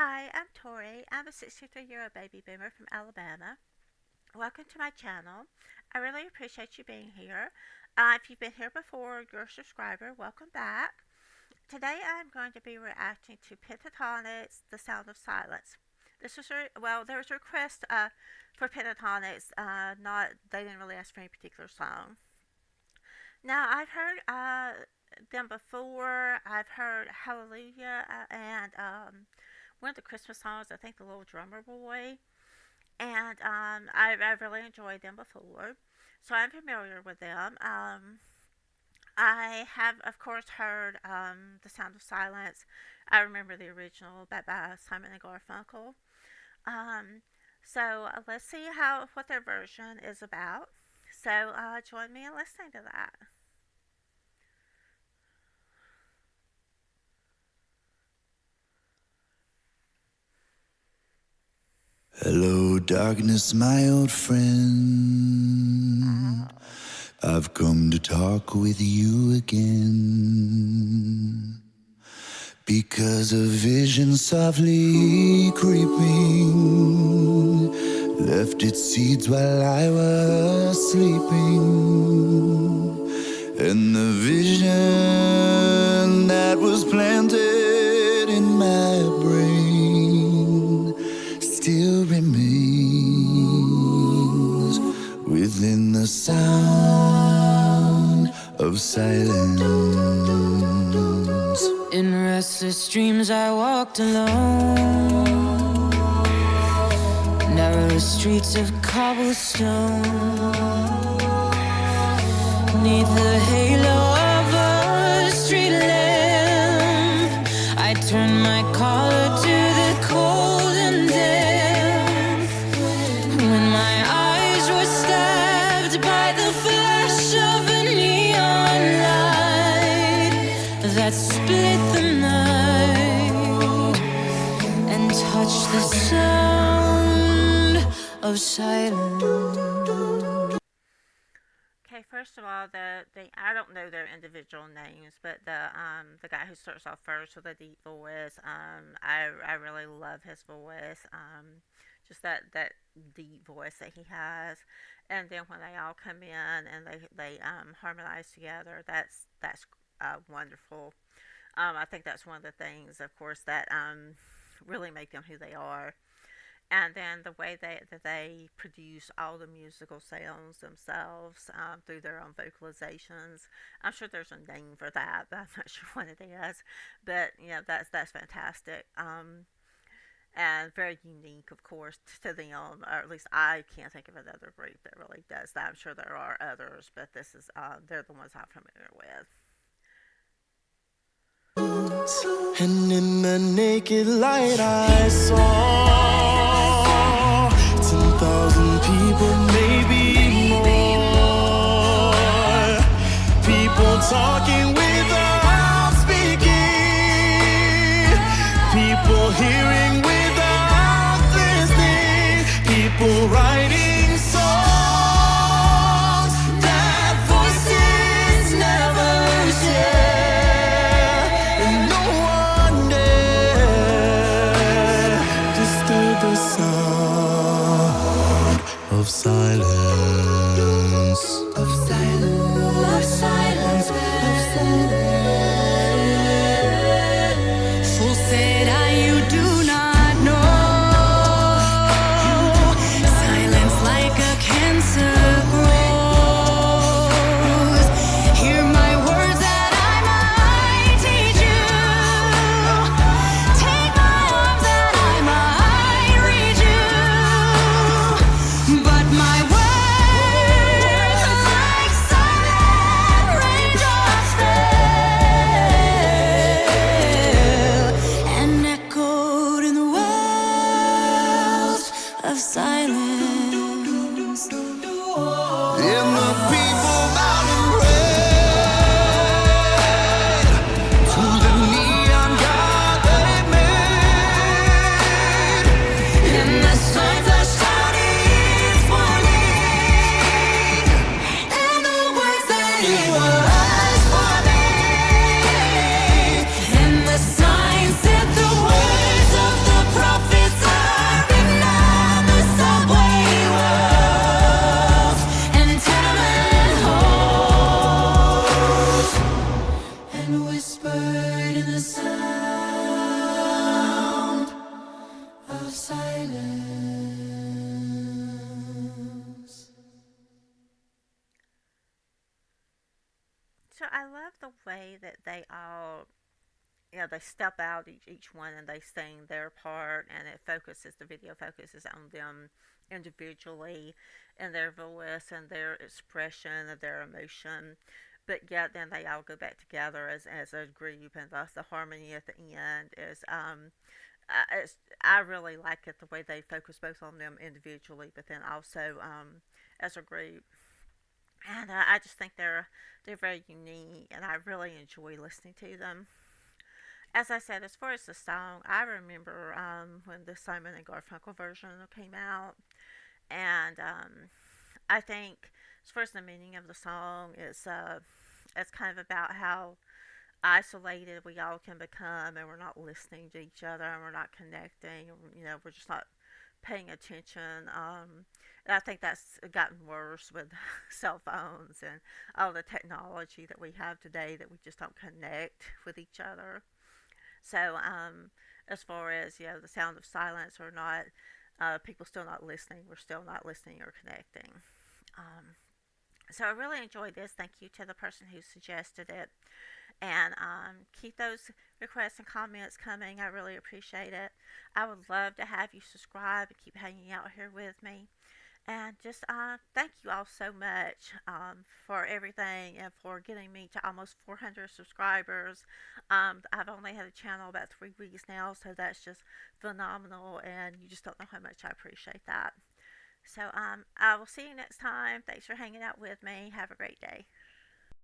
Hi, I'm Tori. I'm a 63-year-old baby boomer from Alabama. Welcome to my channel. I really appreciate you being here. If you've been here before, you're a subscriber, welcome back. Today I'm going to be reacting to Pentatonix, The Sound of Silence. There was a request for Pentatonix. Not They didn't really ask for any particular song. Now I've heard them before. I've heard Hallelujah and one of the Christmas songs. I think the Little Drummer Boy, and I've really enjoyed them before, so I'm familiar with them. I have, of course, heard The Sound of Silence. I remember the original by Simon and Garfunkel. Um, let's see what their version is about. Join me in listening to that. Hello, darkness, my old friend. I've come to talk with you again. Because a vision softly creeping left its seeds while I was sleeping. And the vision that was planted in my brain still remains within the sound of silence. In restless dreams I walked alone, narrow streets of cobblestone, neath the halo of a street lamp. I turned my collar to the cold and damp, when my eyes were stabbed by the flash of a neon light that split the night and touched the sound of silence. Okay, first of all, the I don't know their individual names, but the guy who starts off first with a deep voice, I really love his voice, just that deep voice that he has, and then when they all come in and they harmonize together, that's wonderful. I think that's one of the things, of course, that really make them who they are. And then the way that they produce all the musical sounds themselves through their own vocalizations. I'm sure there's a name for that, but I'm not sure what it is. But that's fantastic. And very unique, of course, to them. Or at least I can't think of another group that really does that. I'm sure there are others, but they're the ones I'm familiar with. And in the naked light I saw 10,000 people, maybe more. People talking without speaking, people hearing without listening, people writing songs that voices never share. The sound of silence, of silence, of silence, of silence. Fool said I, you do not know. Silence So I love the way that they all, they step out each one and they sing their part, and the video focuses on them individually and their voice and their expression of their emotion. But yet then they all go back together as a group, and thus the harmony at the end is I really like it the way they focus both on them individually, but then also as a group. And I just think they're very unique, and I really enjoy listening to them. As I said, as far as the song, I remember when the Simon and Garfunkel version came out, and I think as far as the meaning of the song is, it's kind of about how isolated we all can become, and we're not listening to each other, and we're not connecting. We're just not paying attention. And I think that's gotten worse with cell phones and all the technology that we have today, that we just don't connect with each other. So, as far as the sound of silence or not, people still not listening. We're still not listening or connecting. Um, so I really enjoyed this. Thank you to the person who suggested it. And keep those requests and comments coming. I really appreciate it. I would love to have you subscribe and keep hanging out here with me. And just thank you all so much for everything and for getting me to almost 400 subscribers. I've only had a channel about 3 weeks now, so that's just phenomenal. And you just don't know how much I appreciate that. So I will see you next time. Thanks for hanging out with me. Have a great day.